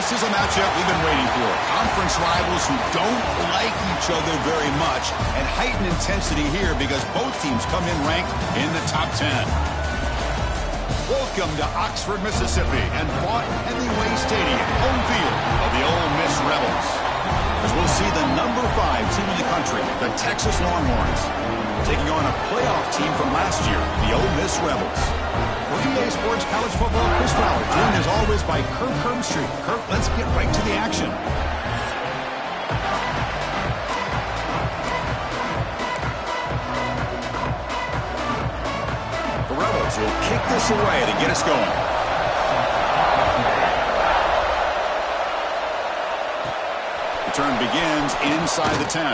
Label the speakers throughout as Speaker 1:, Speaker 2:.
Speaker 1: This is a matchup we've been waiting for. Conference rivals who don't like each other very much, and heightened intensity here because both teams come in ranked in the top 10. Welcome to Oxford, Mississippi, and Vaught Hemingway Stadium, home field of the Ole Miss Rebels. As we'll see the number 5 team in the country, the Texas Longhorns, taking on a playoff team from last year, the Ole Miss Rebels. For EA Sports College Football, Chris Fowler, joined as always by Kirk Herbstreit. Kirk, let's get right to the action. The Rebels will kick this away to get us going. The turn begins inside the 10.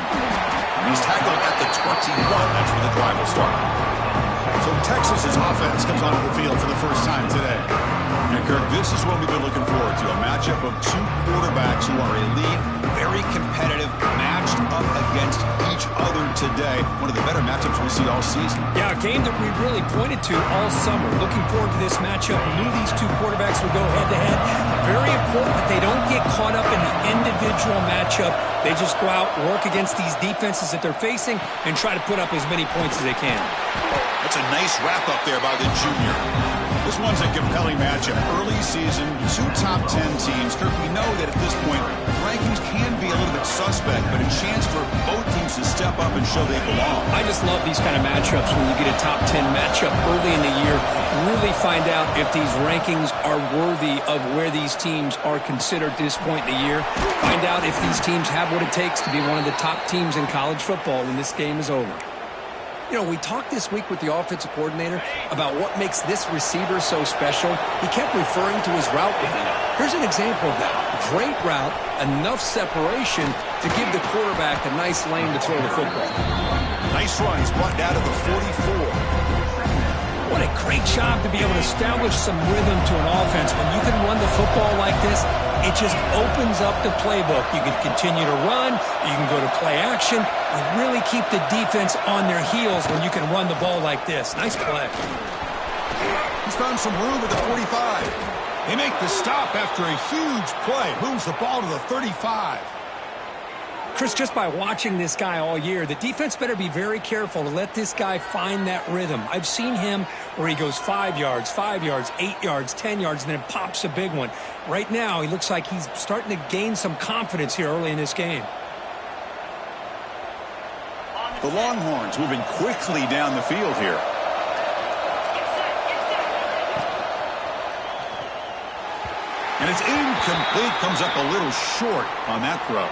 Speaker 1: He's tackled at the 21. That's where the drive will start. So Texas's offense comes onto the field for the first time today. And Kirk, this is what we've been looking forward to, a matchup of 2 quarterbacks who are elite, very competitive, matched up against each other today. One of the better matchups we'll see all season.
Speaker 2: Yeah, a game that we really pointed to all summer. Looking forward to this matchup. Knew these 2 quarterbacks would go head-to-head. Very important that they don't get caught up in the individual matchup. They just go out, work against these defenses that they're facing, and try to put up as many points as they can.
Speaker 1: That's a nice wrap-up there by the junior. This one's a compelling matchup. Early season, 2 top 10 teams. Kirk, we know that at this point, rankings can be a little bit suspect, but a chance for both teams to step up and show they belong.
Speaker 2: I just love these kind of matchups when you get a top 10 matchup early in the year. Really find out if these rankings are worthy of where these teams are considered at this point in the year. Find out if these teams have what it takes to be one of the top teams in college football when this game is over. You know, we talked this week with the offensive coordinator about what makes this receiver so special. He kept referring to his route running. Here's an example of that. Great route, enough separation to give the quarterback a nice lane to throw the football.
Speaker 1: Nice run. He's brought down to the 44.
Speaker 2: What a great job to be able to establish some rhythm to an offense. When you can run the football like this, it just opens up the playbook. You can continue to run. You can go to play action. And really keep the defense on their heels when you can run the ball like this. Nice play.
Speaker 1: He's found some room at the 45. They make the stop after a huge play. Moves the ball to the 35.
Speaker 2: Chris, just by watching this guy all year, the defense better be very careful to let this guy find that rhythm. I've seen him where he goes 5 yards, 8 yards, 10 yards, and then pops a big one. Right now, he looks like he's starting to gain some confidence here early in this game.
Speaker 1: The Longhorns moving quickly down the field here. And it's incomplete, comes up a little short on that throw.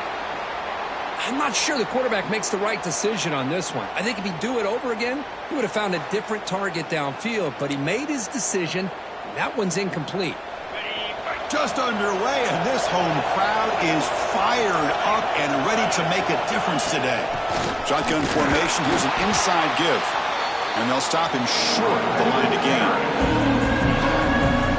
Speaker 2: I'm not sure the quarterback makes the right decision on this one. I think if he'd do it over again, he would have found a different target downfield, but he made his decision, and that one's incomplete.
Speaker 1: Just underway, and this home crowd is fired up and ready to make a difference today. Shotgun formation, here's an inside give, and they'll stop him short of the line to gain.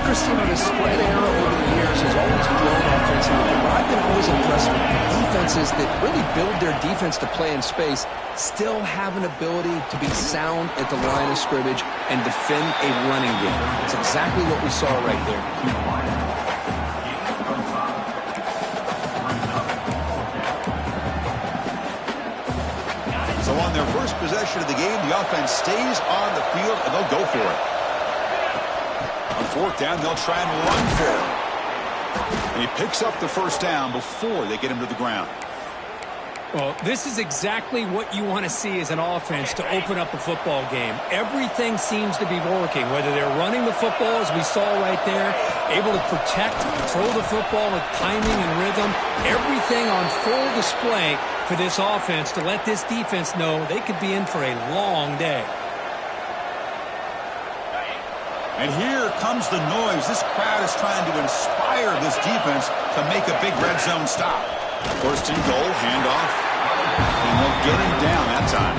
Speaker 2: Chris, you know, the spread era over the years has always grown offensively, but I've been always impressed with defenses that really build their defense to play in space, still have an ability to be sound at the line of scrimmage and defend a running game. It's exactly what we saw right there.
Speaker 1: So on their first possession of the game, the offense stays on the field, and they'll go for it. On 4th down, they'll try and run for it. And he picks up the first down before they get him to the ground.
Speaker 2: Well, this is exactly what you want to see as an offense to open up a football game. Everything seems to be working, whether they're running the football, as we saw right there, able to protect, throw the football with timing and rhythm. Everything on full display for this offense to let this defense know they could be in for a long day.
Speaker 1: And here comes the noise. This crowd is trying to inspire this defense to make a big red zone stop. 1st and goal, handoff, and they'll get him down that time.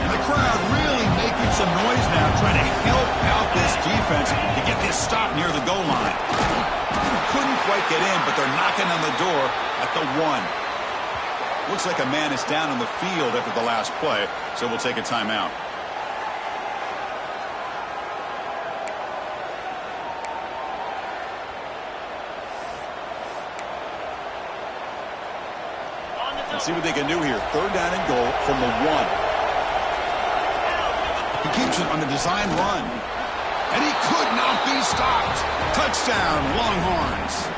Speaker 1: And the crowd really making some noise now, trying to help out this defense to get this stop near the goal line. Couldn't quite get in, but they're knocking on the door at the 1. Looks like a man is down on the field after the last play, so we'll take a timeout. Let's see what they can do here. 3rd down and goal from the 1. He keeps it on the design run. And he could not be stopped. Touchdown, Longhorns.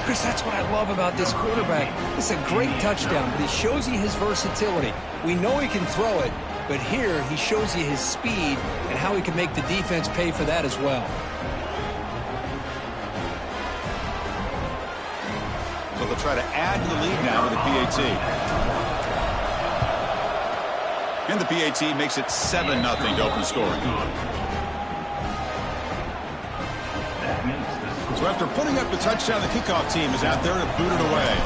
Speaker 2: Chris, that's what I love about this quarterback. It's a great touchdown, but he shows you his versatility. We know he can throw it, but here he shows you his speed and how he can make the defense pay for that as well.
Speaker 1: So they'll try to add to the lead now with the PAT. And the PAT makes it 7-0 to open scoring. So after putting up the touchdown, the kickoff team is out there to boot it away.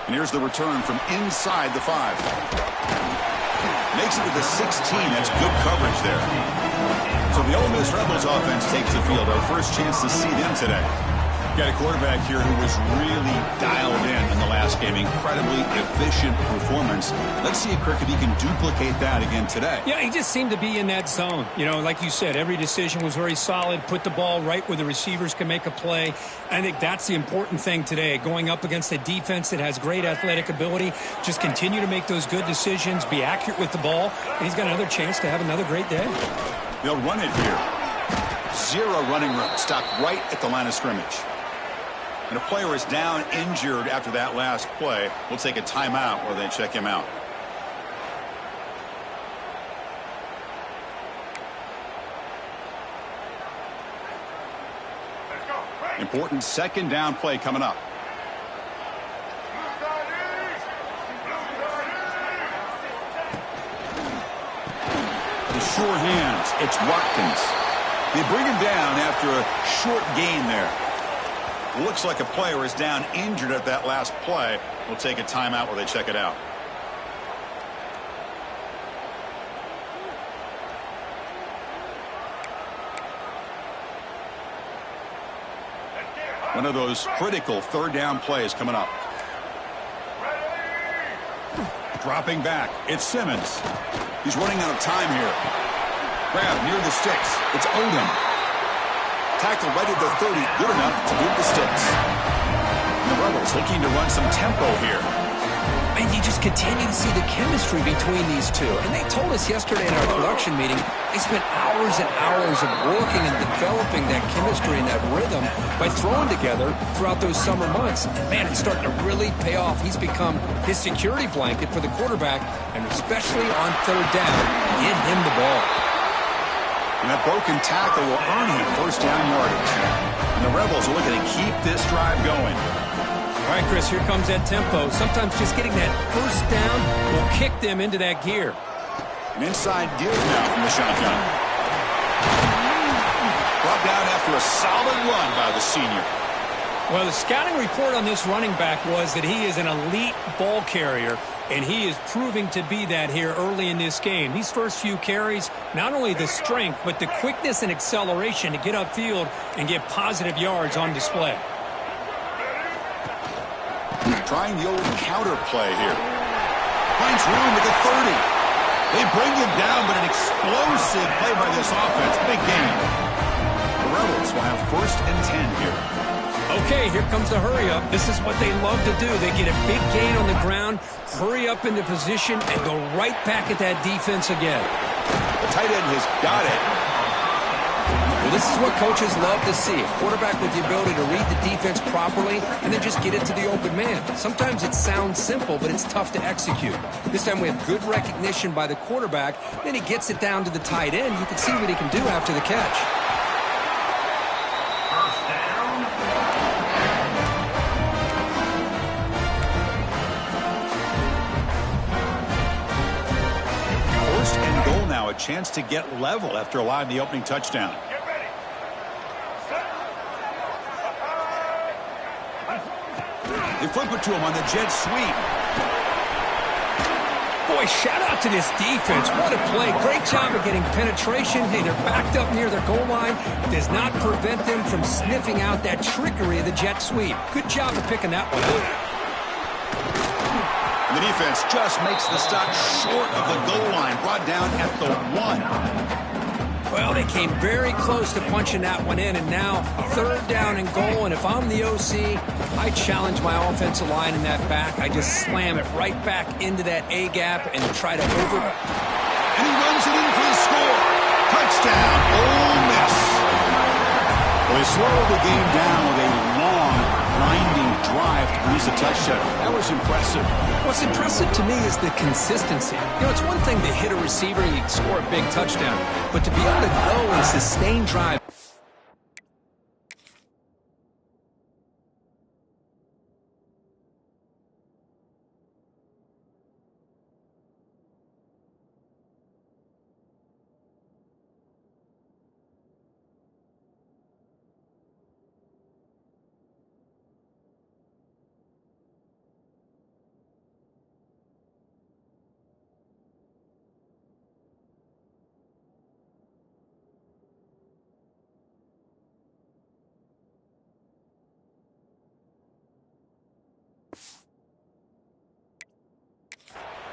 Speaker 1: And here's the return from inside the 5. Makes it to the 16. That's good coverage there. So the Ole Miss Rebels offense takes the field. Our first chance to see them today. Got a quarterback here who was really dialed in the last game. Incredibly efficient performance. Let's see if Cricket he can duplicate that again today.
Speaker 2: Yeah, he just seemed to be in that zone. You know, like you said, every decision was very solid. Put the ball right where the receivers can make a play. I think that's the important thing today. Going up against a defense that has great athletic ability. Just continue to make those good decisions. Be accurate with the ball. And he's got another chance to have another great day.
Speaker 1: They'll run it here. 0 running room. Stopped right at the line of scrimmage. And a player is down injured after that last play. We'll take a timeout or they check him out. Important 2nd down play coming up. The sure hands. It's Watkins. They bring him down after a short gain there. Looks like a player is down injured at that last play. We'll take a timeout while they check it out. One of those critical 3rd down plays coming up. Dropping back. It's Simmons. He's running out of time here. Grab near the sticks. It's Odom. Tackle right at the 30, good enough to move the sticks. The Rebels looking to run some tempo here.
Speaker 2: And you just continue to see the chemistry between these two. And they told us yesterday in our production meeting, they spent hours and hours of working and developing that chemistry and that rhythm by throwing together throughout those summer months. And man, it's starting to really pay off. He's become his security blanket for the quarterback, and especially on 3rd down, get him the ball.
Speaker 1: And that broken tackle will earn him 1st down yardage. And the Rebels are looking to keep this drive going.
Speaker 2: All right, Chris, here comes that tempo. Sometimes just getting that 1st down will kick them into that gear.
Speaker 1: An inside give now from the shotgun. Brought down after a solid run by the senior.
Speaker 2: Well, the scouting report on this running back was that he is an elite ball carrier, and he is proving to be that here early in this game. These first few carries, not only the strength, but the quickness and acceleration to get upfield and get positive yards on display.
Speaker 1: Trying the old counter play here. Finds room at the 30. They bring him down, but an explosive play by this offense. Big game. The Rebels will have 1st and 10 here.
Speaker 2: Okay, here comes the hurry up. This is what they love to do. They get a big gain on the ground, hurry up into position, and go right back at that defense again.
Speaker 1: The tight end has got it.
Speaker 2: Well, this is what coaches love to see. A quarterback with the ability to read the defense properly and then just get it to the open man. Sometimes it sounds simple, but it's tough to execute. This time we have good recognition by the quarterback. Then he gets it down to the tight end. You can see what he can do after the catch.
Speaker 1: Now a chance to get level after allowing the opening touchdown. They flip it to him on the jet sweep.
Speaker 2: Boy, shout out to this defense. What a play. Great job of getting penetration. Hey, they're backed up near their goal line. Does not prevent them from sniffing out that trickery of the jet sweep. Good job of picking that one out.
Speaker 1: The defense just makes the stop short of the goal line, brought down at the 1.
Speaker 2: Well, they came very close to punching that one in, and now third down and goal. And if I'm the OC, I challenge my offensive line in that back. I just slam it right back into that A gap and try to over.
Speaker 1: And he runs it in for the score. Touchdown, Ole Miss. Well, they slowed the game down with a long, grinding drive to produce a touchdown. That was impressive.
Speaker 2: What's impressive to me is the consistency. You know, it's one thing to hit a receiver and you score a big touchdown, but to be able to go and sustain drive.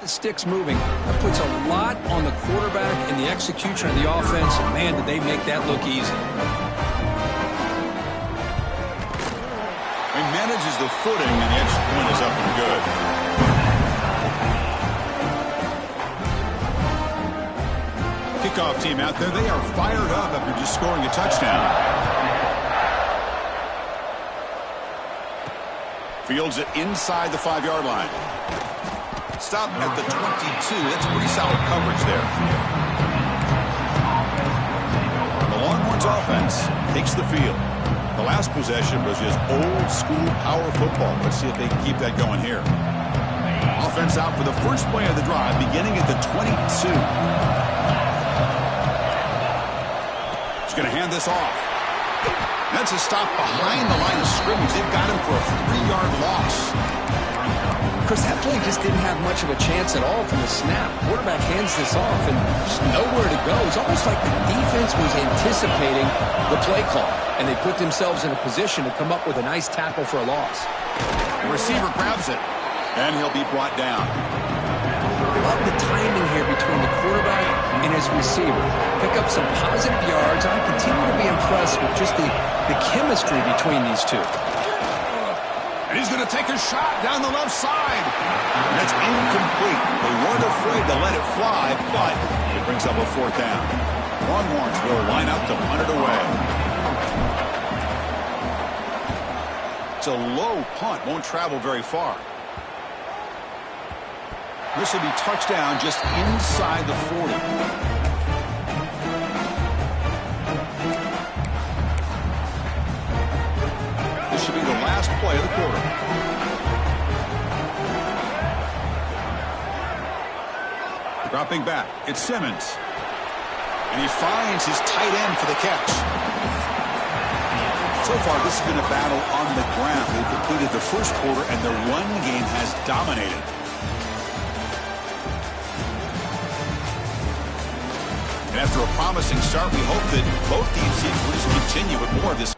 Speaker 2: The stick's moving. That puts a lot on the quarterback and the execution of the offense. And man, did they make that look easy.
Speaker 1: He manages the footing, and the extra point is up and good. Kickoff team out there. They are fired up after just scoring a touchdown. Fields it inside the 5-yard line. Stop at the 22. That's pretty solid coverage there. The Longhorns offense takes the field. The last possession was just old-school power football. Let's see if they can keep that going here. Offense out for the first play of the drive, beginning at the 22. He's going to hand this off. That's a stop behind the line of scrimmage. They've got him for a 3-yard loss.
Speaker 2: Chris, that play just didn't have much of a chance at all from the snap. Quarterback hands this off and just nowhere to go. It's almost like the defense was anticipating the play call, and they put themselves in a position to come up with a nice tackle for a loss.
Speaker 1: The receiver grabs it, and he'll be brought down.
Speaker 2: Love the timing here between the quarterback and his receiver. Pick up some positive yards. I continue to be impressed with just the chemistry between these two.
Speaker 1: And he's going to take a shot down the left side. And that's incomplete. They weren't afraid to let it fly, but it brings up a 4th down. Longhorns will line up to punt it away. It's a low punt. Won't travel very far. This will be touchdown just inside the 40. This should be the last play of the quarter. Dropping back, it's Simmons. And he finds his tight end for the catch. So far, this has been a battle on the ground. They've completed the first quarter, and their run game has dominated. And after a promising start, we hope that both teams will just continue with more of this.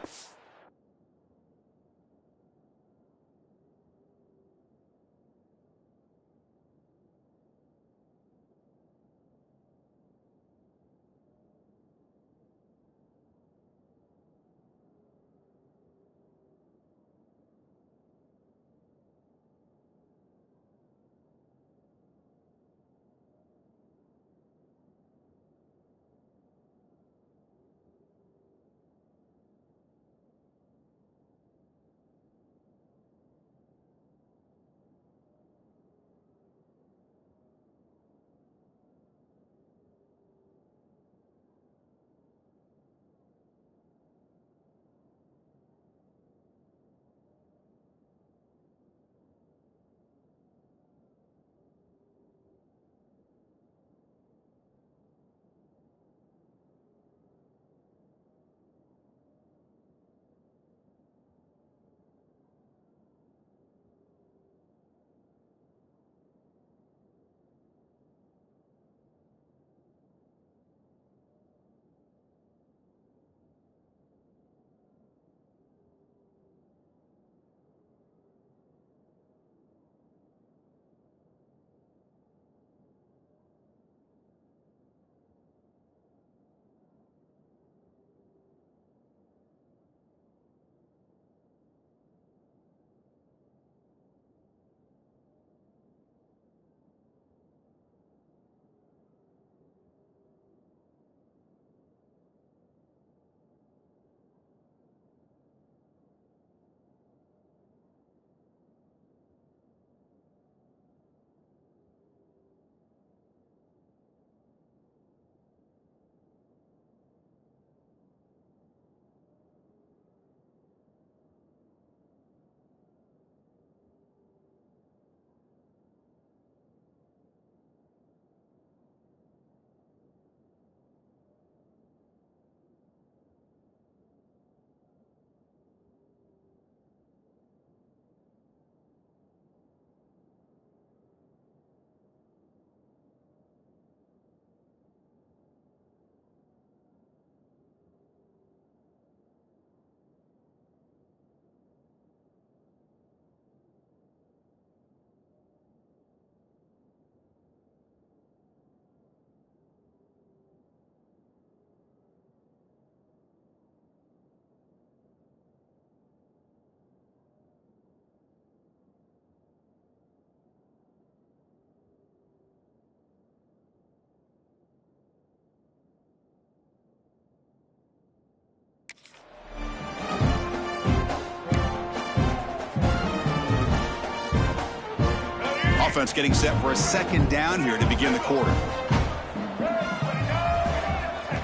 Speaker 1: offense getting set for a second down here to begin the quarter.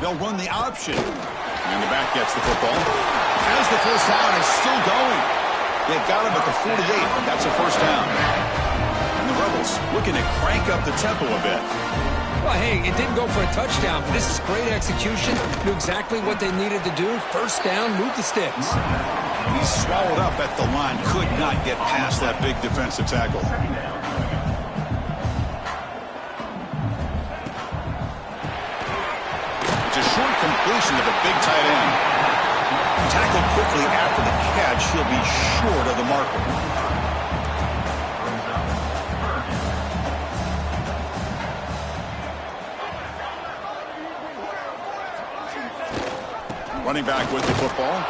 Speaker 1: They'll run the option. And the back gets the football. As the first down is still going. They've got him at the 48. That's a first down. And the Rebels looking to crank up the tempo a bit.
Speaker 2: Well, hey, it didn't go for a touchdown, but this is great execution. Knew exactly what they needed to do. First down, move the sticks.
Speaker 1: He's swallowed up at the line. Could not get past that big defensive tackle. It's a short completion to the big tight end. Tackled quickly after the catch. He'll be short of the marker. Running back with the football.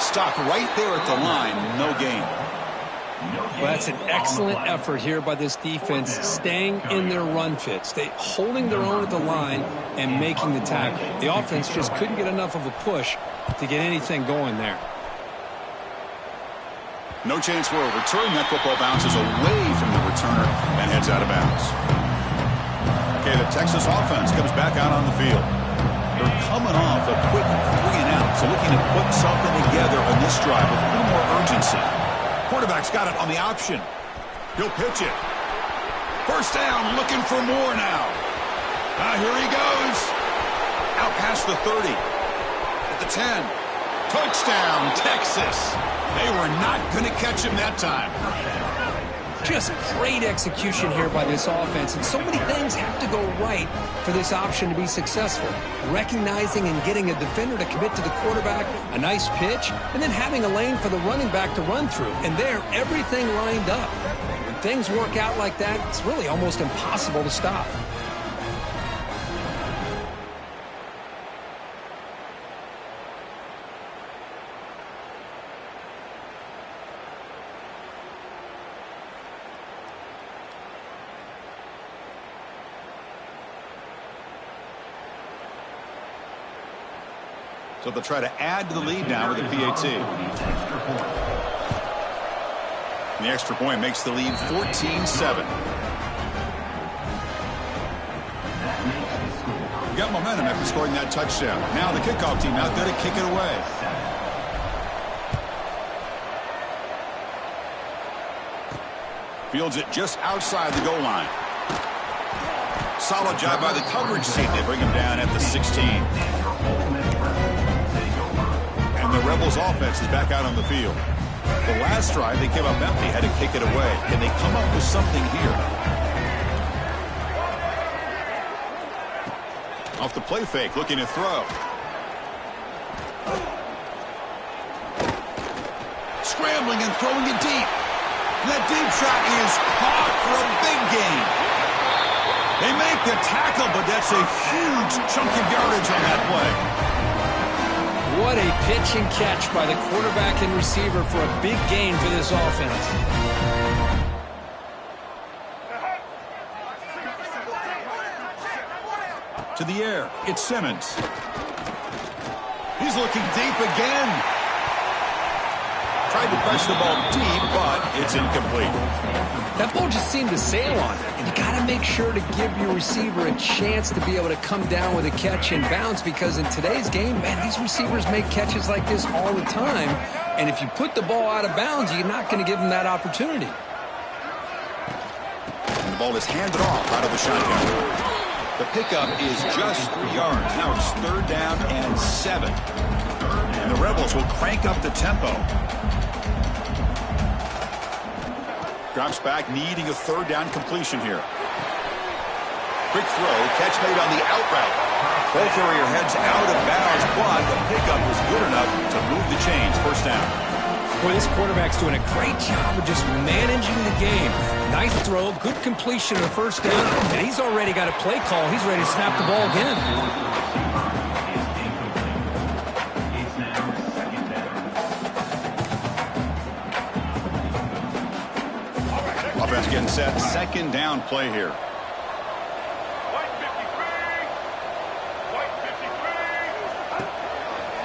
Speaker 1: Stopped right there at the line. No gain.
Speaker 2: Well, that's an excellent effort here by this defense, staying in their run fit, holding their own at the line and making the tackle. The offense just couldn't get enough of a push to get anything going there.
Speaker 1: No chance for a return. That football bounces away from the returner and heads out of bounds. Okay, the Texas offense comes back out on the field. They're coming off a quick 3-and-out, so looking to put something together on this drive with a little more urgency. Quarterback's got it on the option. He'll pitch it. First down, looking for more now. Here he goes. Out past the 30. At the 10. Touchdown, Texas. They were not going to catch him that time.
Speaker 2: Just great execution here by this offense, and so many things have to go right for this option to be successful. Recognizing and getting a defender to commit to the quarterback, a nice pitch, and then having a lane for the running back to run through. And there, everything lined up. When things work out like that, it's really almost impossible to stop.
Speaker 1: So they'll try to add to the lead now with a PAT. And the extra point makes the lead 14-7. Got momentum after scoring that touchdown. Now the kickoff team out there to kick it away. Fields it just outside the goal line. Solid job by the coverage team. They bring him down at the 16. The Rebels offense is back out on the field. The last drive, they came up empty, had to kick it away. Can they come up with something here? Off the play fake, looking to throw. Scrambling and throwing it deep. And that deep shot is caught for a big gain. They make the tackle, but that's a huge chunk of yardage on that play.
Speaker 2: What a pitch and catch by the quarterback and receiver for a big gain for this offense.
Speaker 1: To the air, it's Simmons. He's looking deep again. Tried to press the ball deep, but it's incomplete.
Speaker 2: That ball just seemed to sail on it. And you got to make sure to give your receiver a chance to be able to come down with a catch and bounce, because in today's game, man, these receivers make catches like this all the time. And if you put the ball out of bounds, you're not going to give them that opportunity.
Speaker 1: And the ball is handed off out of the shotgun. The pickup is just 3 yards. Now it's 3rd down and 7. And the Rebels will crank up the tempo. Drops back, needing a 3rd down completion here. Quick throw, catch made on the out route. Ball carrier heads out of bounds, but the pickup was good enough to move the chains. First down.
Speaker 2: Boy, this quarterback's doing a great job of just managing the game. Nice throw, good completion of the first down, and he's already got a play call. He's ready to snap the ball again.
Speaker 1: Offense getting set. 2nd down play here.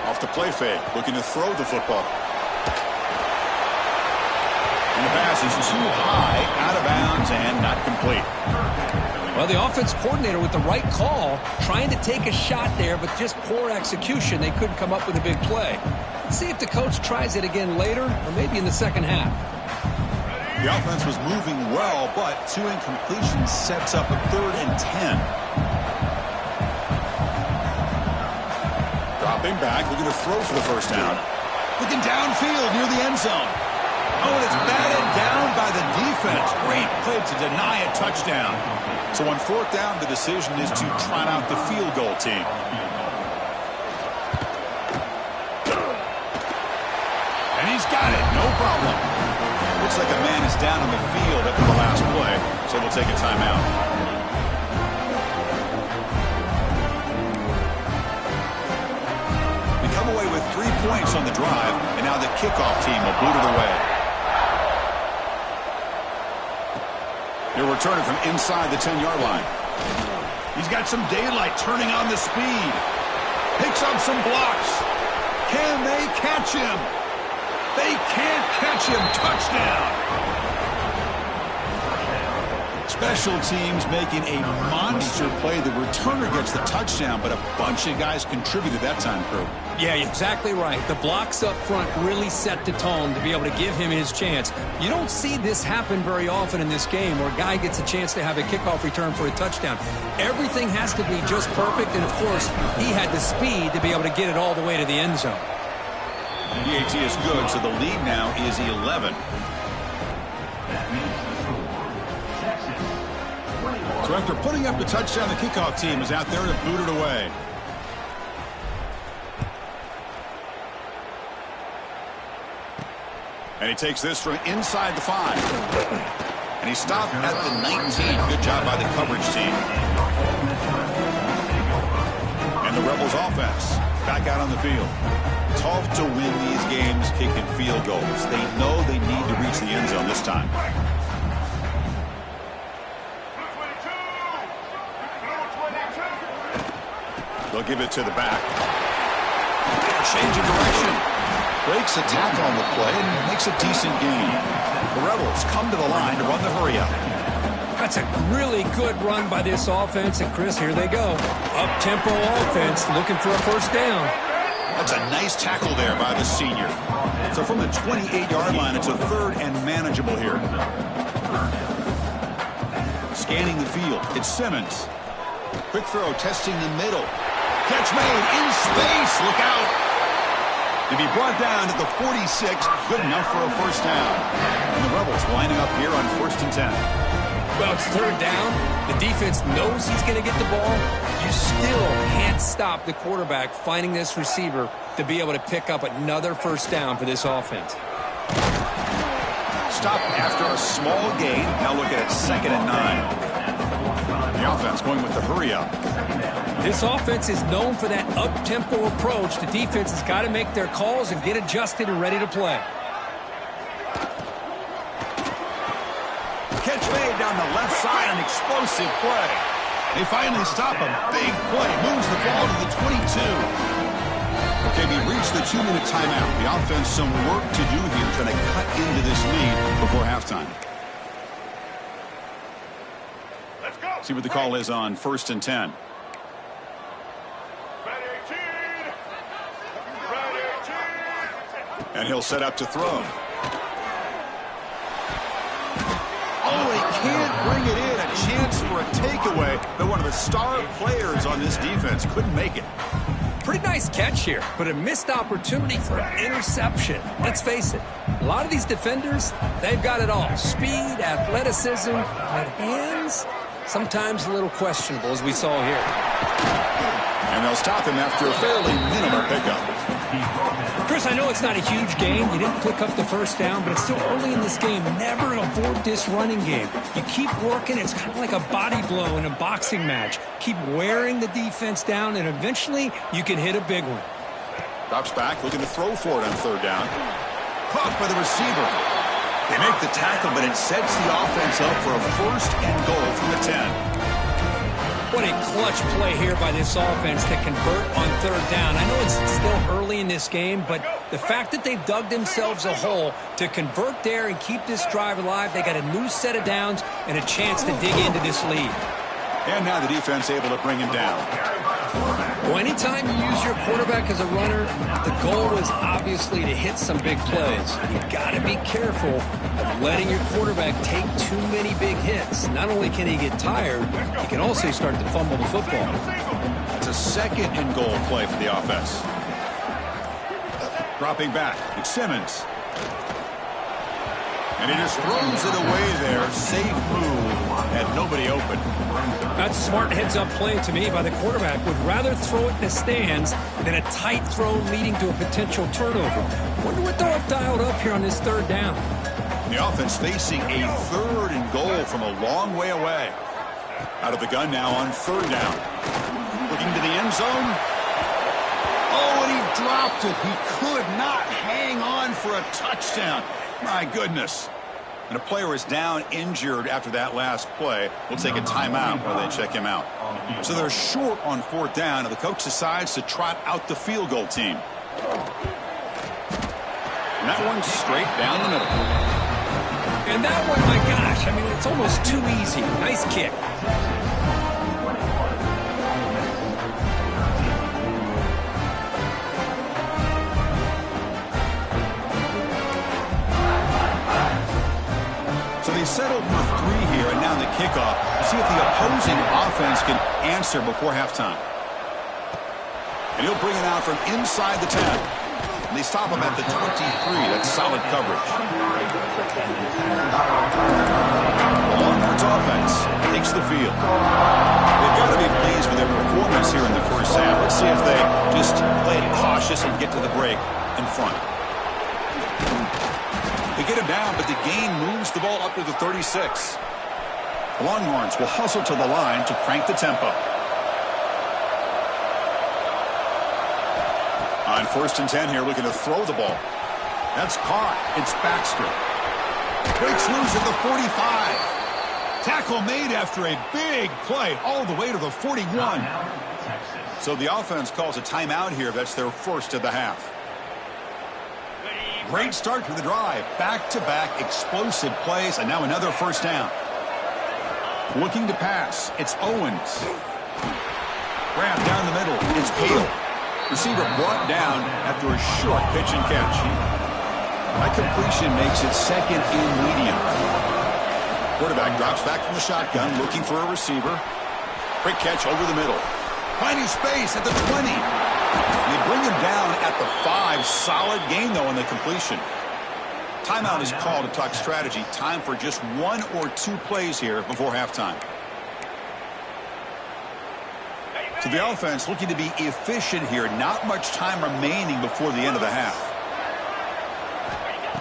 Speaker 1: Off the play fake. Looking to throw the football. And the pass is too high, out of bounds, and not complete.
Speaker 2: Well, the offense coordinator with the right call, trying to take a shot there, but just poor execution. They couldn't come up with a big play. Let's see if the coach tries it again later, or maybe in the second half.
Speaker 1: The offense was moving well, but 2 incompletions sets up a 3rd and 10. Dropping back, looking to throw for the first down. Looking downfield near the end zone. Oh, and it's batted down by the defense. Great play to deny a touchdown. So on 4th down, the decision is to trot out the field goal team. And he's got it, no problem. Looks like a man is down on the field after the last play, so they'll take a timeout. We come away with 3 points on the drive, and now the kickoff team will boot it away. They're returning from inside the 10-yard line. He's got some daylight turning on the speed. Picks up some blocks. Can they catch him? They can't catch him. Touchdown. Special teams making a monster play. The returner gets the touchdown, but a bunch of guys contributed that time, Crew.
Speaker 2: Yeah, exactly right. The blocks up front really set the tone to be able to give him his chance. You don't see this happen very often in this game where a guy gets a chance to have a kickoff return for a touchdown. Everything has to be just perfect, and, of course, he had the speed to be able to get it all the way to the end zone.
Speaker 1: The AT is good, so the lead now is 11. So after putting up the touchdown, the kickoff team is out there to boot it away. And he takes this from inside the 5. And he stopped at the 19. Good job by the coverage team. And the Rebels offense back out on the field. Tough to win these games kicking field goals. They know they need to reach the end zone this time. They'll give it to the back. Change of direction. Breaks a tackle on the play and makes a decent gain. The Rebels come to the line to run the hurry-up.
Speaker 2: That's a really good run by this offense. And, Chris, here they go. Up-tempo offense looking for a first down.
Speaker 1: That's a nice tackle there by the senior. So from the 28-yard line, it's a 3rd and manageable here. Scanning the field, it's Simmons. Quick throw, testing the middle. Catch made in space. Look out. To be brought down at the 46, good enough for a first down. And the Rebels lining up here on 1st and 10.
Speaker 2: Well, it's 3rd down. The defense knows he's going to get the ball. You still can't stop the quarterback finding this receiver to be able to pick up another first down for this offense.
Speaker 1: Stop after a small gain. Now look at it, 2nd and 9. The offense going with the hurry-up.
Speaker 2: This offense is known for that up-tempo approach. The defense has got to make their calls and get adjusted and ready to play.
Speaker 1: Catch made down the left side, an explosive play. They finally stop him. Big play. Moves the ball to the 22. Okay, we reached the 2-minute timeout. The offense some work to do here trying to cut into this lead before halftime. Let's go. See what the call is on 1st and 10. And he'll set up to throw. Oh, he can't bring it in. A chance for a takeaway. But one of the star players on this defense couldn't make it.
Speaker 2: Pretty nice catch here, but a missed opportunity for an interception. Let's face it, a lot of these defenders, they've got it all. Speed, athleticism, but hands, sometimes a little questionable, as we saw here.
Speaker 1: And they'll stop him after a fairly minimal pickup.
Speaker 2: Chris, I know it's not a huge game. You didn't pick up the first down, but it's still early in this game. Never abort this running game. You keep working. It's kind of like a body blow in a boxing match. Keep wearing the defense down, and eventually you can hit a big one.
Speaker 1: Drops back, looking to throw for it on 3rd down. Caught by the receiver. They make the tackle, but it sets the offense up for a 1st and goal from the 10.
Speaker 2: What a clutch play here by this offense to convert on third down. I know it's still early in this game, but the fact that they've dug themselves a hole to convert there and keep this drive alive, they got a new set of downs and a chance to dig into this lead.
Speaker 1: And now the defense able to bring him down.
Speaker 2: Well, anytime you use your quarterback as a runner, the goal is obviously to hit some big plays. You've got to be careful of letting your quarterback take too many big hits. Not only can he get tired, he can also start to fumble the football.
Speaker 1: It's a second and goal play for the offense. Dropping back, it's Simmons. And he just throws it away there. Safe move. Had nobody open.
Speaker 2: That's a smart heads-up play to me by the quarterback. Would rather throw it in the stands than a tight throw leading to a potential turnover. Wonder what they'll have dialed up here on this third down.
Speaker 1: The offense facing a third and goal from a long way away. Out of the gun now on third down. Looking to the end zone. Oh, and he dropped it. He could not hang on for a touchdown. My goodness. And a player is down injured after that last play. We'll take a timeout while they check him out. So they're short on fourth down, and the coach decides to trot out the field goal team. And that one's straight down the middle.
Speaker 2: And that one, my gosh, I mean, it's almost too easy. Nice kick.
Speaker 1: They settled for three here, and now the kickoff. See if the opposing offense can answer before halftime. And he'll bring it out from inside the 10. And they stop him at the 23. That's solid coverage. The Longhorns offense takes the field. They've got to be pleased with their performance here in the first half. Let's see if they just play it cautious and get to the break in front. They get him down, but the gain moves the ball up to the 36. The Longhorns will hustle to the line to crank the tempo. On 1st and 10 here, looking to throw the ball. That's caught. It's Baxter. Breaks loose at the 45. Tackle made after a big play all the way to the 41. So the offense calls a timeout here. That's their first of the half. Great start to the drive. Back-to-back explosive plays, and now another first down. Looking to pass. It's Owens. Grab down the middle. It's Peel. Receiver brought down after a short pitch and catch. That completion makes it second and medium. Quarterback drops back from the shotgun, looking for a receiver. Quick catch over the middle. Finding space at the 20. They bring him down at the 5. Solid gain, though, on the completion. Timeout is called to talk strategy. Time for just 1 or 2 plays here before halftime. So the offense looking to be efficient here. Not much time remaining before the end of the half.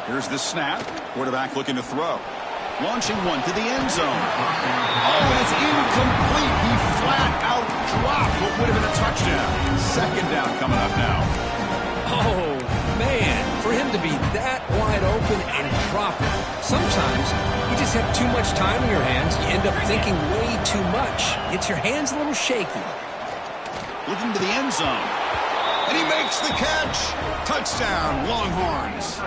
Speaker 1: Here's the snap. Quarterback looking to throw. Launching one to the end zone. Oh, and it's incomplete. He flat out dropped what would have been a touchdown. Second down coming up now.
Speaker 2: Oh, man, for him to be that wide open and drop it. Sometimes you just have too much time in your hands. You end up thinking way too much. Gets your hands a little shaky.
Speaker 1: Looking to the end zone. And he makes the catch. Touchdown, Longhorns.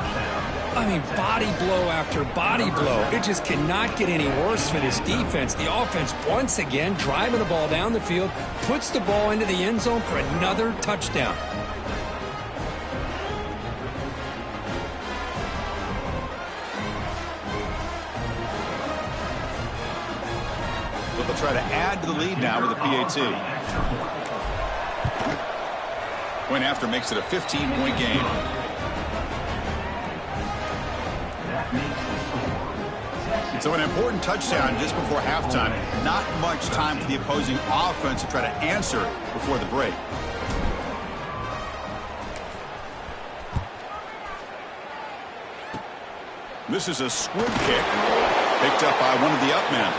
Speaker 2: I mean, body blow after body blow. It just cannot get any worse for this defense. The offense, once again, driving the ball down the field, puts the ball into the end zone for another touchdown.
Speaker 1: But they'll try to add to the lead now with a PAT. Went after makes it a 15-point game. So an important touchdown just before halftime. Not much time for the opposing offense to try to answer before the break. This is a squib kick picked up by one of the up men.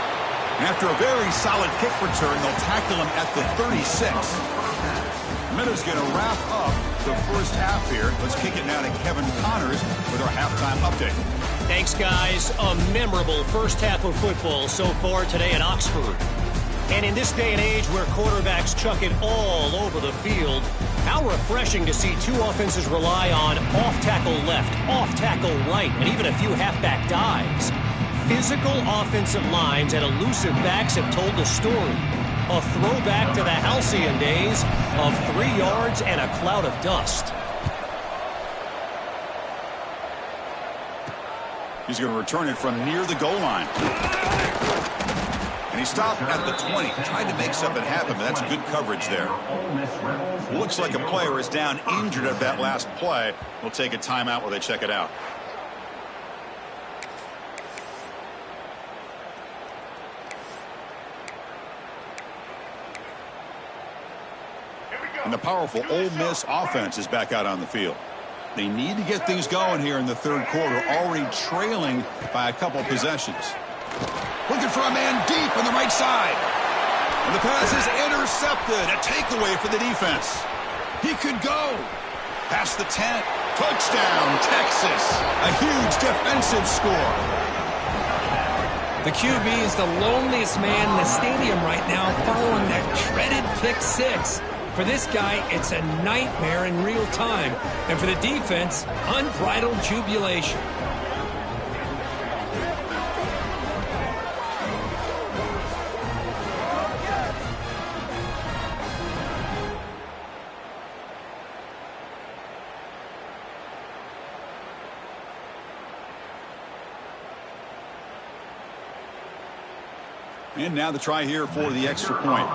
Speaker 1: And after a very solid kick return, they'll tackle him at the 36. Minutes going to wrap up the first half here. Let's kick it now to Kevin Connors with our halftime update.
Speaker 3: Thanks, guys. A memorable first half of football so far today at Oxford. And in this day and age where quarterbacks chuck it all over the field, how refreshing to see two offenses rely on off-tackle left, off-tackle right, and even a few halfback dives. Physical offensive lines and elusive backs have told the story. A throwback to the halcyon days of 3 yards and a cloud of dust.
Speaker 1: He's going to return it from near the goal line. And he stopped at the 20, tried to make something happen, but that's good coverage there. Looks like a player is down injured at that last play. We'll take a timeout while they check it out. And the powerful Ole Miss offense is back out on the field. They need to get things going here in the third quarter, already trailing by a couple possessions. Looking for a man deep on the right side. And the pass is intercepted. A takeaway for the defense. He could go. Past the 10. Touchdown, Texas. A huge defensive score.
Speaker 2: The QB is the loneliest man in the stadium right now following that dreaded pick six. For this guy, it's a nightmare in real time. And for the defense, unbridled jubilation.
Speaker 1: And now the try here for the extra point.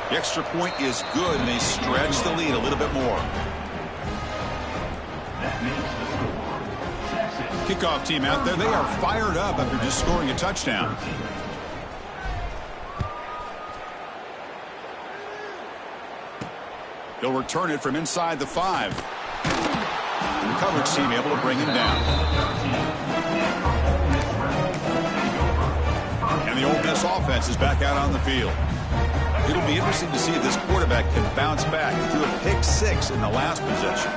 Speaker 1: The extra point is good, and they stretch the lead a little bit more. Kickoff team out there. They are fired up after just scoring a touchdown. They'll return it from inside the 5. And the coverage team able to bring him down. And the Ole Miss offense is back out on the field. It'll be interesting to see if this quarterback can bounce back. He threw a pick 6 in the last possession.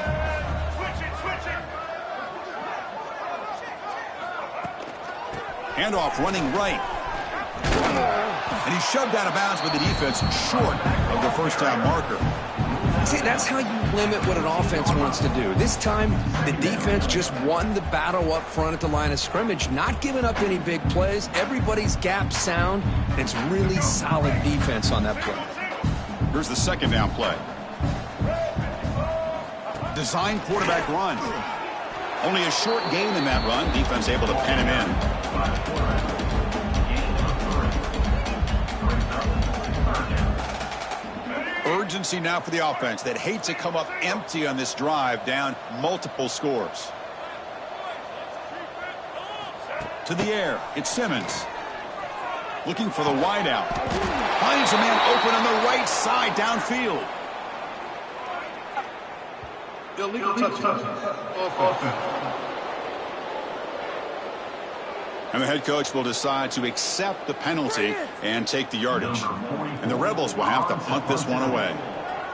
Speaker 1: Handoff running right. And he's shoved out of bounds with the defense short of the first down marker.
Speaker 2: See, that's how you limit what an offense wants to do. This time, the defense just won the battle up front at the line of scrimmage, not giving up any big plays. Everybody's gap sound. It's really solid defense on that play.
Speaker 1: Here's the second down play. Design quarterback run. Only a short gain in that run. Defense able to pen him in. Urgency now for the offense that hates to come up empty on this drive, down multiple scores. To the air, it's Simmons. Looking for the wideout. Finds a man open on the right side downfield. Illegal touchdown. And the head coach will decide to accept the penalty and take the yardage. And the Rebels will have to punt this one away.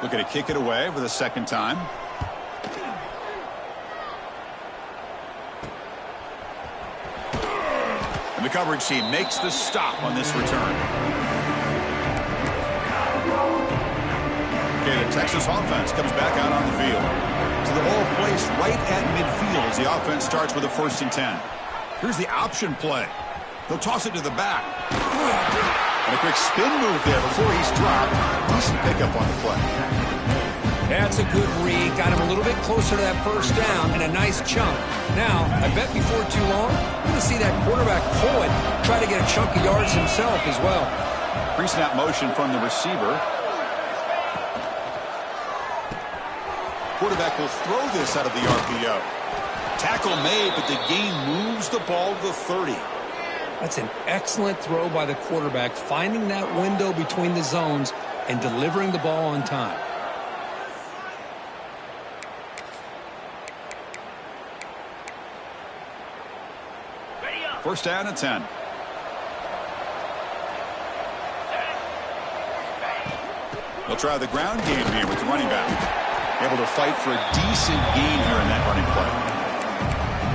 Speaker 1: Looking to kick it away for the second time. And the coverage team makes the stop on this return. Okay, the Texas offense comes back out on the field. So the ball placed right at midfield as the offense starts with a 1st and 10. Here's the option play. They'll toss it to the back. And a quick spin move there before he's dropped. Decent pickup on the play.
Speaker 2: That's a good read. Got him a little bit closer to that first down and a nice chunk. Now, I bet before too long, we're going to see that quarterback pull it, try to get a chunk of yards himself as well.
Speaker 1: Pre-snap motion from the receiver. Quarterback will throw this out of the RPO. Tackle made, but the gain moves the ball to the 30.
Speaker 2: That's an excellent throw by the quarterback, finding that window between the zones and delivering the ball on time.
Speaker 1: First down and 10. They'll try the ground game here with the running back. Able to fight for a decent gain here in that running play.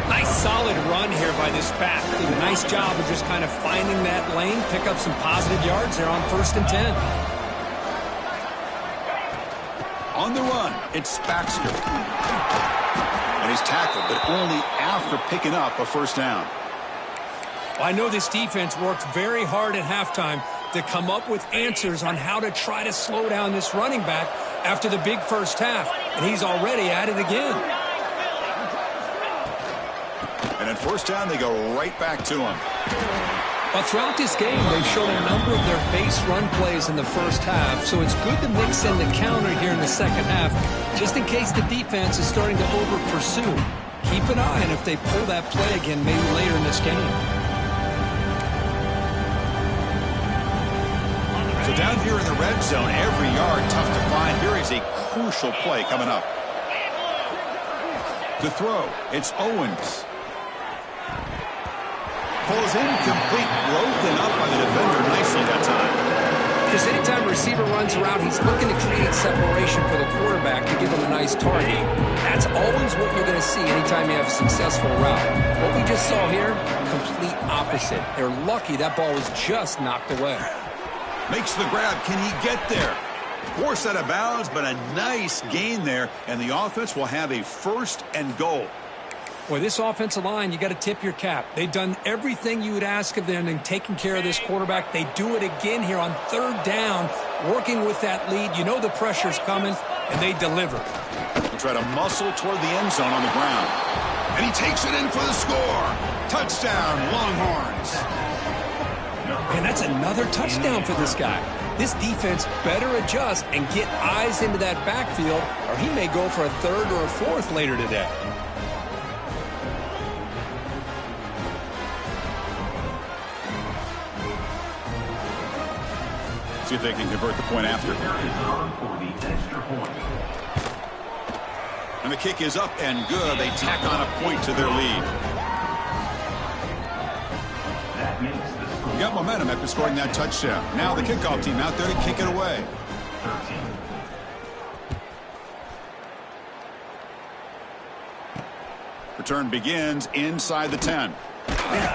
Speaker 2: Nice solid run here by this back. Did a nice job of just kind of finding that lane, pick up some positive yards there on 1st and 10.
Speaker 1: On the run, it's Baxter. And he's tackled, but only after picking up a first down.
Speaker 2: Well, I know this defense worked very hard at halftime to come up with answers on how to try to slow down this running back after the big first half, and he's already at it again.
Speaker 1: And at first down, they go right back to him.
Speaker 2: Well, throughout this game, they've shown a number of their base run plays in the first half, so it's good to mix in the counter here in the second half, just in case the defense is starting to over-pursue. Keep an eye on if they pull that play again maybe later in this game.
Speaker 1: So down here in the red zone, every yard tough to find. Here is a crucial play coming up. To throw, it's Owens. Pulls incomplete, broken up by the defender nicely that time.
Speaker 2: Because anytime a receiver runs around, he's looking to create separation for the quarterback to give him a nice target. That's always what you're going to see anytime you have a successful route. What we just saw here, complete opposite. They're lucky that ball was just knocked away.
Speaker 1: Makes the grab. Can he get there? Forced out of bounds, but a nice gain there, and the offense will have a 1st and goal.
Speaker 2: Boy, this offensive line, you got to tip your cap. They've done everything you would ask of them in taking care of this quarterback. They do it again here on 3rd down, working with that lead. You know the pressure's coming, and they deliver.
Speaker 1: They try to muscle toward the end zone on the ground. And he takes it in for the score. Touchdown, Longhorns.
Speaker 2: Man, that's another touchdown for this guy. This defense better adjust and get eyes into that backfield, or he may go for a 3rd or a 4th later today.
Speaker 1: See if they can convert the point after. And the kick is up and good. They tack on a point to their lead. We got momentum after scoring that touchdown. Now the kickoff team out there to kick it away. Return begins inside the 10.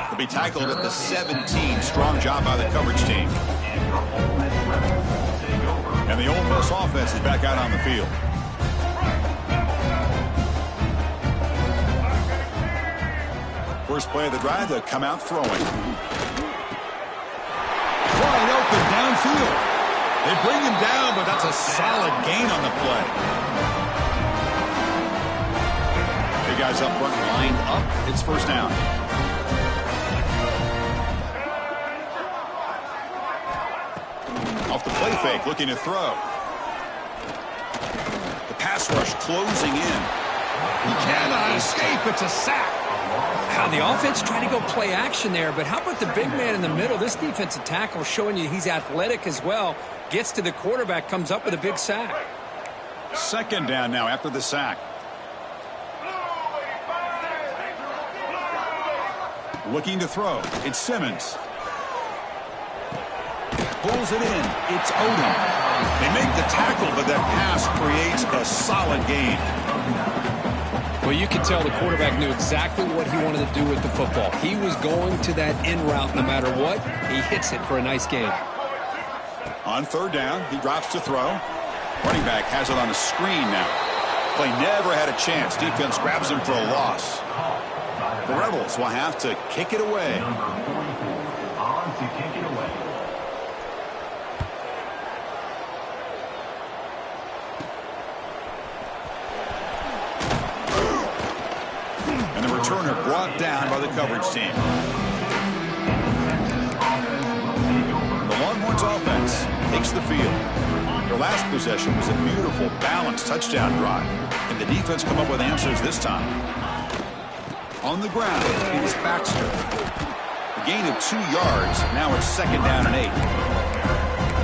Speaker 1: He'll be tackled at the 17. Strong job by the coverage team. And the Ole Miss offense is back out on the field. First play of the drive, they'll come out throwing. Wide open downfield. They bring him down, but that's a solid gain on the play. Big guys up front lined up. It's first down. Off the play fake, looking to throw. The pass rush closing in. He cannot escape. It's a sack.
Speaker 2: Now, the offense tried to go play action there, but how about the big man in the middle? This defensive tackle showing you he's athletic as well. Gets to the quarterback, comes up with a big sack.
Speaker 1: 2nd down now after the sack. Looking to throw. It's Simmons. Pulls it in. It's Odom. They make the tackle, but that pass creates a solid gain.
Speaker 2: Well, you can tell the quarterback knew exactly what he wanted to do with the football. He was going to that in route no matter what. He hits it for a nice gain.
Speaker 1: On 3rd down, he drops to throw. Running back has it on a screen now. Play never had a chance. Defense grabs him for a loss. The Rebels will have to kick it away. And the returner brought down by the coverage team. The Longhorns offense takes the field. Their last possession was a beautiful, balanced touchdown drive. And the defense come up with answers this time. On the ground, it is Baxter. A gain of 2 yards. Now it's 2nd down and 8.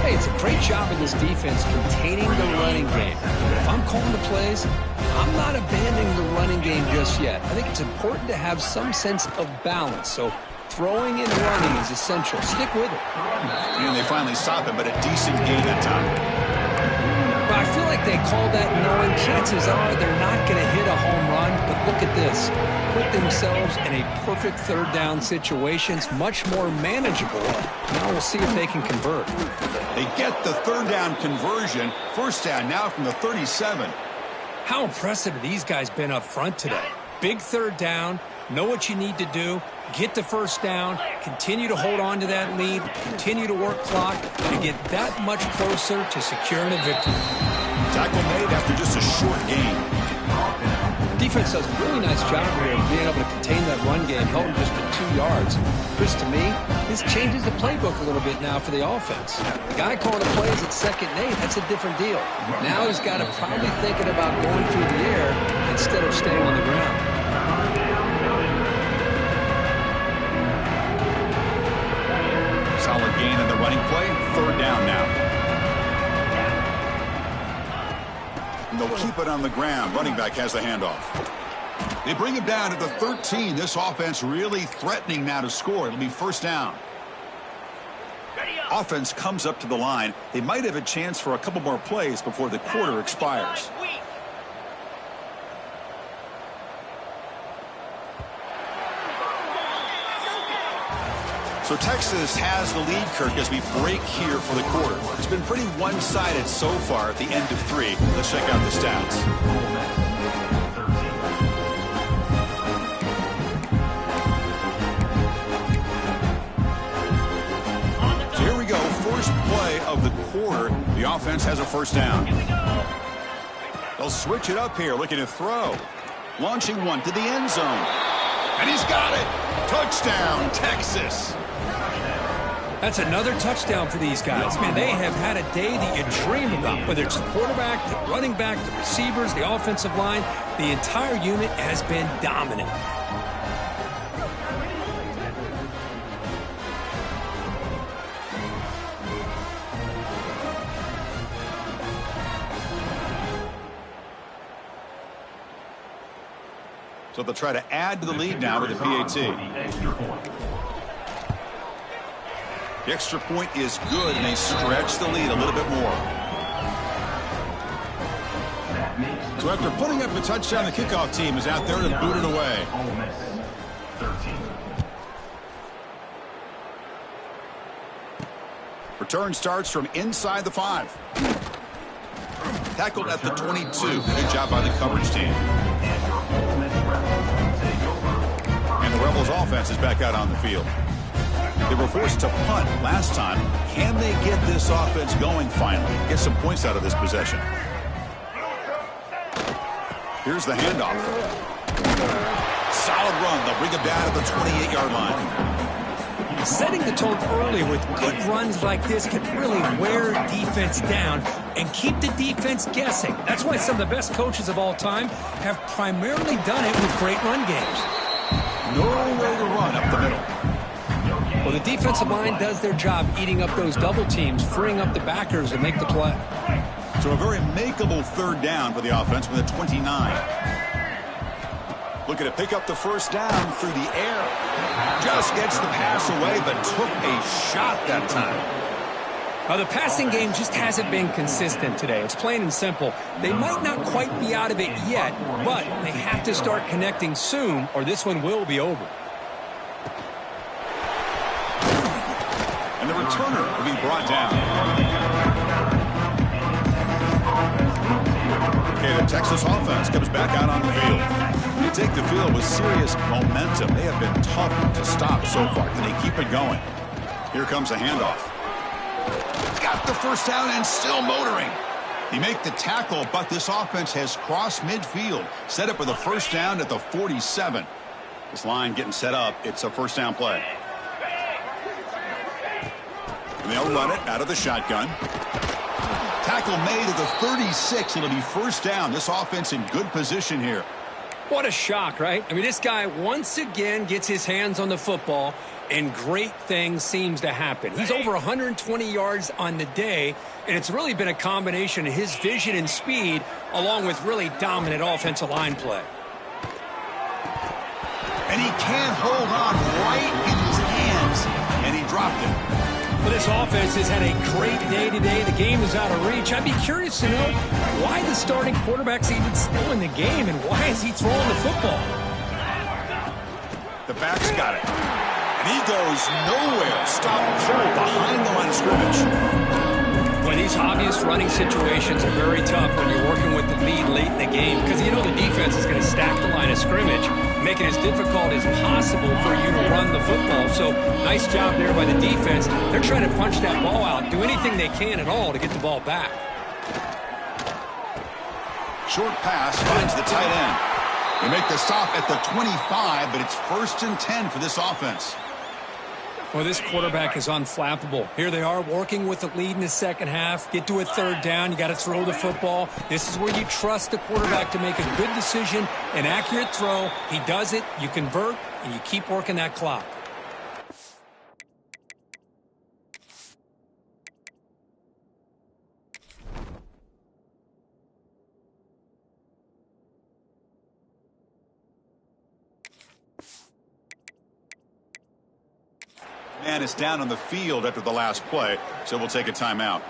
Speaker 2: Hey, it's a great job of this defense containing the running game. If I'm calling the plays, I'm not abandoning the running game just yet. I think it's important to have some sense of balance. So throwing and running is essential. Stick with it.
Speaker 1: And they finally stop it, but a decent gain that time.
Speaker 2: Well, I feel like they call that knowing chances are they're not going to hit a home run, but look at this. Put themselves in a perfect third down situation. It's much more manageable. Now we'll see if they can convert.
Speaker 1: They get the third down conversion. First down now from the 37.
Speaker 2: How impressive have these guys been up front today? Big third down, know what you need to do, get the first down, continue to hold on to that lead, continue to work clock, and get that much closer to securing a victory.
Speaker 1: Tackle made after just a short gain.
Speaker 2: Defense does a really nice job here of being able to contain that run game, held him just to 2 yards. Chris, to me, this changes the playbook a little bit now for the offense. The guy calling the plays at 2nd and 8, that's a different deal. Now he's got to probably thinking about going through the air instead of staying on the ground.
Speaker 1: Solid gain in the running play. Third down now. And they'll keep it on the ground. Running back has the handoff. They bring him down to the 13. This offense really threatening now to score. It'll be first down. Offense comes up to the line. They might have a chance for a couple more plays before the quarter expires. So Texas has the lead, Kirk, as we break here for the quarter. It's been pretty one-sided so far at the end of 3. Let's check out the stats. So here we go. First play of the quarter. The offense has a first down. They'll switch it up here, looking to throw. Launching one to the end zone. And he's got it. Touchdown, Texas.
Speaker 2: That's another touchdown for these guys. Man, they have had a day that you dream about. Whether it's the quarterback, the running back, the receivers, the offensive line, the entire unit has been dominant.
Speaker 1: So they'll try to add to the lead now with the PAT. The extra point is good, and they stretch the lead a little bit more. So after putting up a touchdown, the kickoff team is out there to boot it away.
Speaker 4: Ole Miss, 13.
Speaker 1: Return starts from inside the 5. Tackled at the 22. Good job by the coverage team. And the Rebels offense is back out on the field. They were forced to punt last time. Can they get this offense going finally? Get some points out of this possession. Here's the handoff. Solid run. They'll bring him down to the 28-yard line.
Speaker 2: Setting the tone early with good runs like this can really wear defense down and keep the defense guessing. That's why some of the best coaches of all time have primarily done it with great run games.
Speaker 1: No way to run up the middle.
Speaker 2: Well, the defensive line does their job eating up those double teams, freeing up the backers to make the play.
Speaker 1: So a very makeable third down for the offense with a 29. Looking to pick up the first down through the air. Just gets the pass away, but took a shot that time.
Speaker 2: Now, the passing game just hasn't been consistent today. It's plain and simple. They might not quite be out of it yet, but they have to start connecting soon, or this one will be over.
Speaker 1: And the returner will be brought down. Okay, the Texas offense comes back out on the field. They take the field with serious momentum. They have been tough to stop so far. Can they keep it going? Here comes a handoff. Got the first down and still motoring. They make the tackle, but this offense has crossed midfield. Set up with a first down at the 47. This line getting set up. It's a first down play. And they'll run it out of the shotgun. Tackle made at the 36. It'll be first down. This offense in good position here.
Speaker 2: What a shock, right? I mean, this guy once again gets his hands on the football, and great things seems to happen. He's over 120 yards on the day, and it's really been a combination of his vision and speed along with really dominant offensive line play.
Speaker 1: And he can't hold on right in his hands, and he dropped it.
Speaker 2: Well, this offense has had a great day today. The game is out of reach. I'd be curious to know why the starting quarterback's even still in the game and why is he throwing the football?
Speaker 1: The back's got it. And he goes nowhere. Stop pull behind the line of scrimmage.
Speaker 2: Well, these obvious running situations are very tough when you're working with the lead late in the game because you know the defense is going to stack the line of scrimmage, make it as difficult as possible for you to run the football. So nice job there by the defense. They're trying to punch that ball out, do anything they can at all to get the ball back.
Speaker 1: Short pass finds the tight end. They make the stop at the 25, but it's 1st and 10 for this offense.
Speaker 2: Well, this quarterback is unflappable. Here they are working with the lead in the second half. Get to a 3rd down. You got to throw the football. This is where you trust the quarterback to make a good decision, an accurate throw. He does it, you convert, and you keep working that clock.
Speaker 1: Man is down on the field after the last play, so we'll take a timeout.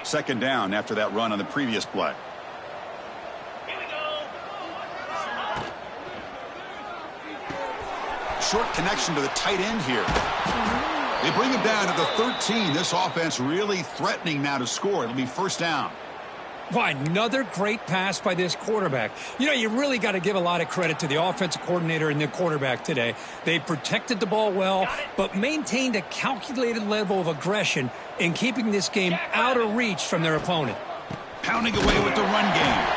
Speaker 1: Second down after that run on the previous play.
Speaker 3: Here we go.
Speaker 1: Short connection to the tight end here. They bring him down to the 13. This offense really threatening now to score. It'll be 1st down.
Speaker 2: Why, another great pass by this quarterback. You know, you really got to give a lot of credit to the offensive coordinator and the quarterback today. They protected the ball well, but maintained a calculated level of aggression in keeping this game out of reach from their opponent.
Speaker 1: Pounding away with the run game.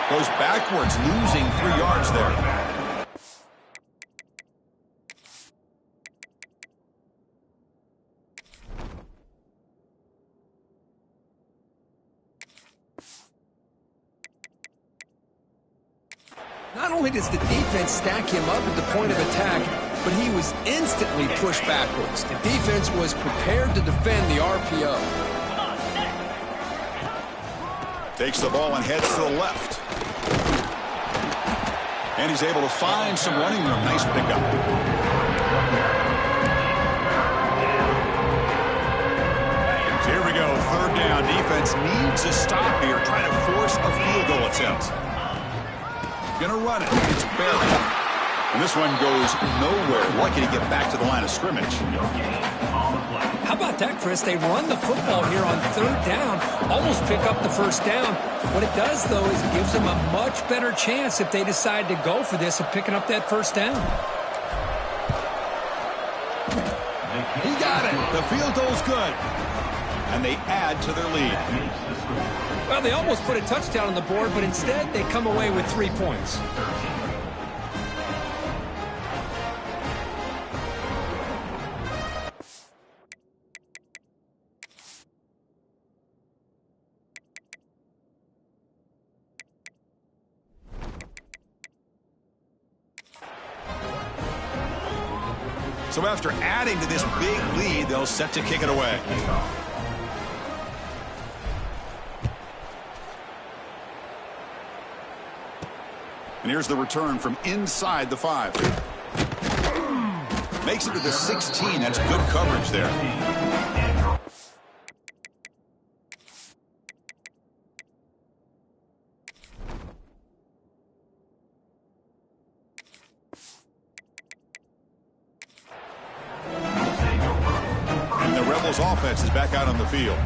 Speaker 1: Goes backwards, losing 3 yards there.
Speaker 2: Not only does the defense stack him up at the point of attack, but he was instantly pushed backwards. The defense was prepared to defend the RPO.
Speaker 1: Takes the ball and heads to the left. And he's able to find some running room. Nice pickup. So here we go. 3rd down. Defense needs a stop here, trying to force a field goal attempt. Gonna run it. It's Barrett. And this one goes nowhere. Lucky to get back to the line of scrimmage.
Speaker 2: How about that, Chris? They run the football here on 3rd down, almost pick up the 1st down. What it does, though, is it gives them a much better chance if they decide to go for this of picking up that 1st down.
Speaker 1: He got it. The field goal's good. And they add to their lead.
Speaker 2: Well, they almost put a touchdown on the board, but instead they come away with 3 points.
Speaker 1: So after adding to this big lead, they'll set to kick it away. And here's the return from inside the 5. Makes it to the 16. That's good coverage there. And the Rebels offense is back out on the field.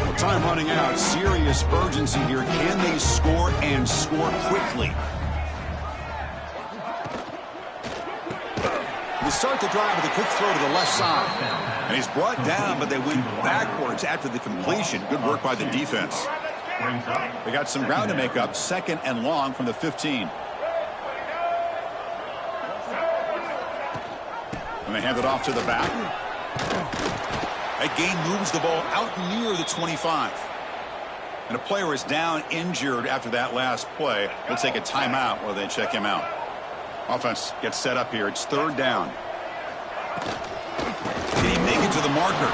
Speaker 1: With time running out, serious urgency here. Can they score and score quickly? They start the drive with a quick throw to the left side. And he's brought down, but they went backwards after the completion. Good work by the defense. They got some ground to make up. 2nd and long from the 15. And they hand it off to the back. That gain moves the ball out near the 25. And a player is down injured after that last play. They'll take a timeout while they check him out. Offense gets set up here. It's 3rd down. Can he make it to the marker?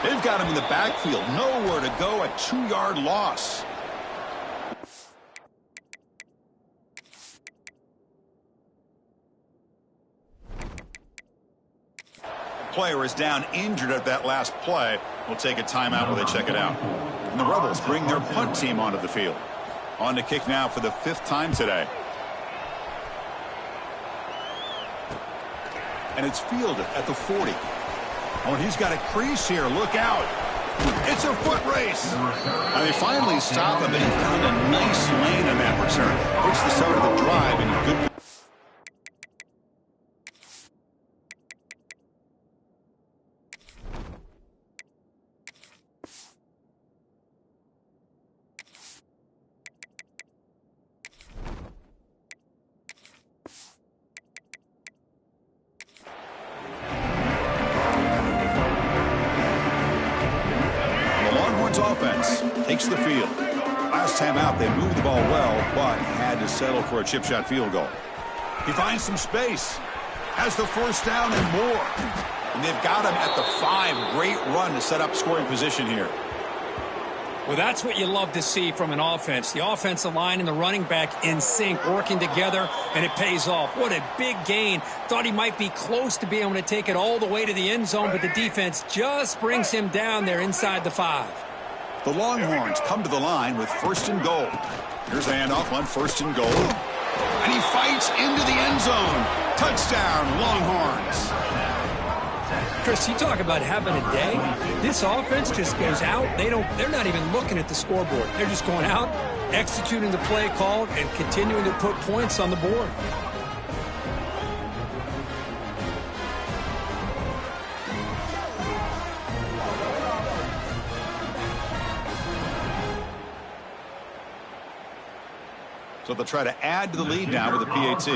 Speaker 1: They've got him in the backfield. Nowhere to go. A 2-yard loss. player is down injured at that last play. We'll take a timeout while they check it out. And the Rebels bring their punt team onto the field. On to kick now for the 5th time today. And it's fielded at the 40. Oh, and he's got a crease here. Look out. It's a foot race. And they finally stop him, and he found a nice lane in that return. Puts the start of the drive in good. Offense takes the field. Last time out, they moved the ball well, but had to settle for a chip shot field goal. He finds some space, has the first down and more. And they've got him at the 5. Great run to set up scoring position here.
Speaker 2: Well, that's what you love to see from an offense. The offensive line and the running back in sync, working together, and it pays off. What a big gain. Thought he might be close to being able to take it all the way to the end zone, but the defense just brings him down there inside the 5.
Speaker 1: The Longhorns come to the line with 1st and goal. Here's a handoff on 1st and goal. And he fights into the end zone. Touchdown, Longhorns.
Speaker 2: Chris, you talk about having a day. This offense just goes out. They're not even looking at the scoreboard. They're just going out, executing the play called, and continuing to put points on the board.
Speaker 1: So they'll try to add to the lead now with a PAT.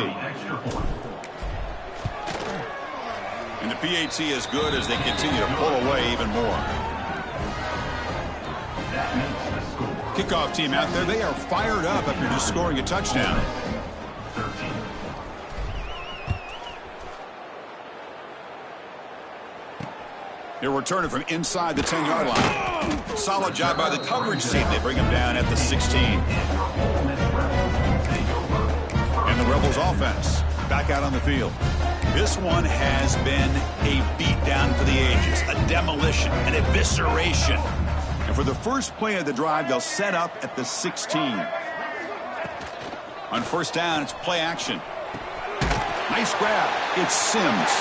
Speaker 1: And the PAT is good as they continue to pull away even more. Kickoff team out there, they are fired up after just scoring a touchdown.
Speaker 4: 13.
Speaker 1: They're returning from inside the 10-yard line. Solid job by the coverage team. They bring him down at the 16. And the Rebels offense back out on the field. This one has been a beatdown for the ages, a demolition, an evisceration. And for the first play of the drive, they'll set up at the 16. On first down, it's play action. Nice grab. It's Sims.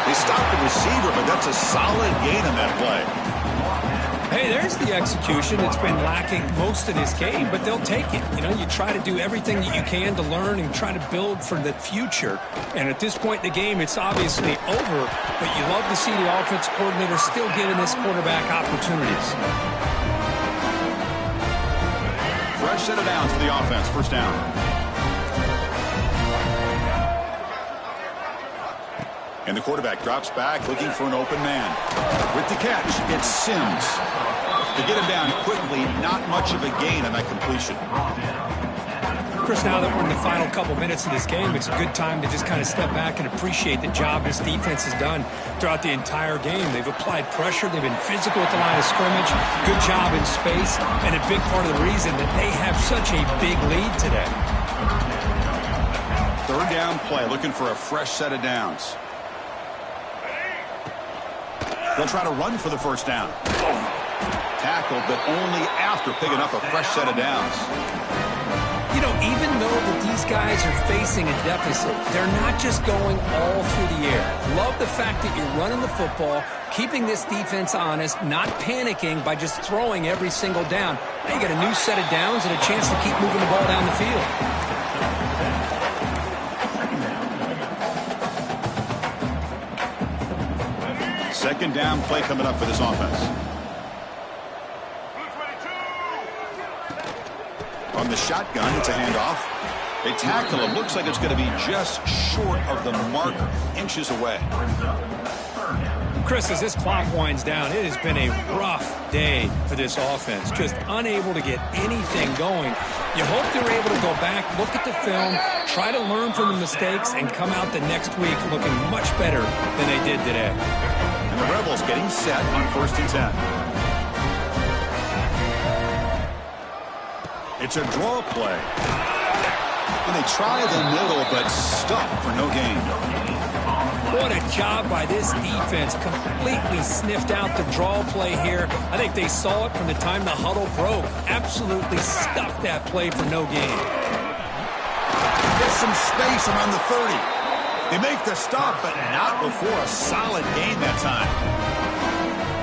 Speaker 1: They stopped the receiver, but that's a solid gain on that play.
Speaker 2: Hey, there's the execution. It's been lacking most of this game, but they'll take it. You know, you try to do everything that you can to learn and try to build for the future. And at this point in the game, it's obviously over, but you love to see the offense coordinator still giving this quarterback opportunities.
Speaker 1: Fresh set of downs for the offense. First down. And the quarterback drops back, looking for an open man. With the catch, it's Sims. To get him down quickly, not much of a gain on that completion.
Speaker 2: Chris, now that we're in the final couple minutes of this game, it's a good time to just kind of step back and appreciate the job this defense has done throughout the entire game. They've applied pressure. They've been physical at the line of scrimmage. Good job in space, and a big part of the reason that they have such a big lead today.
Speaker 1: Third down play, looking for a fresh set of downs. They'll try to run for the first down. Tackled, but only after picking up a fresh set of downs.
Speaker 2: You know, even though that these guys are facing a deficit, they're not just going all through the air. Love the fact that you're running the football, keeping this defense honest, not panicking by just throwing every single down. Now you got a new set of downs and a chance to keep moving the ball down the field.
Speaker 1: Second down play coming up for this offense. On the shotgun, it's a handoff. They tackle him. Looks like it's going to be just short of the marker, inches away.
Speaker 2: Chris, as this clock winds down, it has been a rough day for this offense. Just unable to get anything going. You hope they're able to go back, look at the film, try to learn from the mistakes, and come out the next week looking much better than they did today.
Speaker 1: And the Rebels getting set on 1st and 10. It's a draw play. And they try the middle, but stuffed for no gain.
Speaker 2: What a job by this defense. Completely sniffed out the draw play here. I think they saw it from the time the huddle broke. Absolutely stuffed that play for no gain.
Speaker 1: There's some space around the 30. They make the stop, but not before a solid gain that time.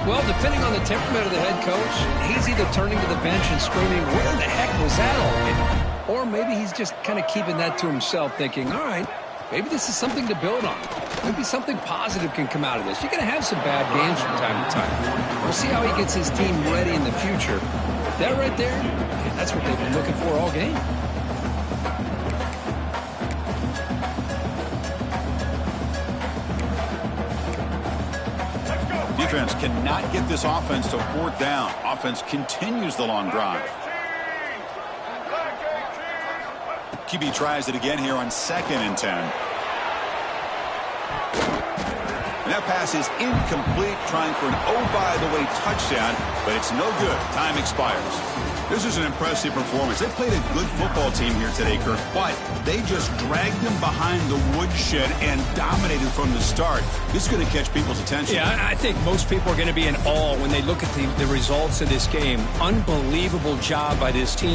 Speaker 2: Well, depending on the temperament of the head coach, he's either turning to the bench and screaming, where the heck was that all day? Or maybe he's just kind of keeping that to himself, thinking, all right, maybe this is something to build on. Maybe something positive can come out of this. You're going to have some bad games from time to time. We'll see how he gets his team ready in the future. That right there, yeah, that's what they've been looking for all game.
Speaker 1: Defense cannot get this offense to fourth down. Offense continues the long drive. QB tries it again here on 2nd and 10. And that pass is incomplete, trying for an oh-by-the-way touchdown, but it's no good. Time expires. This is an impressive performance. They played a good football team here today, Kirk, but they just dragged them behind the woodshed and dominated from the start. This is going to catch people's attention.
Speaker 2: Yeah, I think most people are going to be in awe when they look at the results of this game. Unbelievable job by this team.